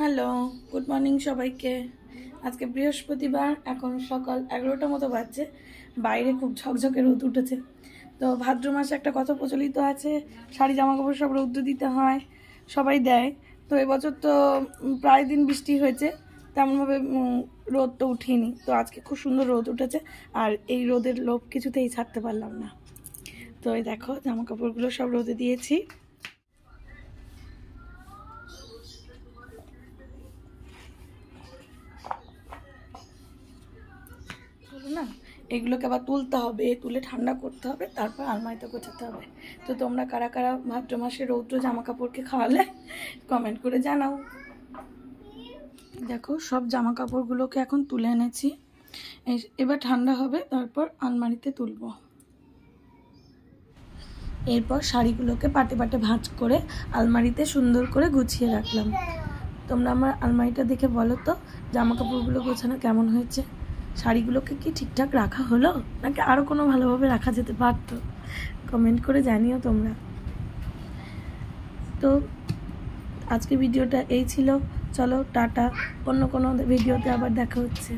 Hello, good morning সবাইকে। আজকে বৃহস্পতিবার, এখন সকাল 11টার মতো বাজছে। বাইরে খুব ঝকঝকে রোদ উঠেছে। তো ভাদ্র মাসে একটা কথা প্রচলিত আছে, শাড়ি জামা কাপড় সব রৌদ্র দিতে হয়, সবাই দেয়। তো এবছর তো প্রায় দিন বৃষ্টি হয়েছে, তেমনভাবে রোদ তো উঠিনি। তো আজকে খুব সুন্দর রোদ উঠেছে, আর এই রোদের লোভ কিছুতেই ছাড়তে পারলাম না। তো এই দেখো, জামা কাপড়গুলো সব রোদে দিয়েছি। না, এগুলোকে আবার তুলতে হবে, তুলে ঠান্ডা করতে হবে, তারপর আলমারিতে গোছাতে হবে। তো তোমরা কারা কারা ভাদ্র মাসে রৌদ্র জামা কাপড়কে খাওয়ালে কমেন্ট করে জানাও। দেখো, সব জামা কাপড়গুলোকে এখন তুলে এনেছি, এবার ঠান্ডা হবে, তারপর আলমারিতে তুলব। এরপর শাড়িগুলোকে পাটে পাটে ভাঁজ করে আলমারিতে সুন্দর করে গুছিয়ে রাখলাম। তোমরা আমার আলমারিটা দেখে বলো তো, জামা কাপড়গুলো গোছানো কেমন হয়েছে? শাড়িগুলোকে কি ঠিকঠাক রাখা হলো, নাকি আরও কোনো ভালোভাবে রাখা যেতে পারতো? কমেন্ট করে জানিও তোমরা। তো আজকে ভিডিওটা এই ছিল। চলো টাটা, অন্য কোনো ভিডিওতে আবার দেখা হচ্ছে।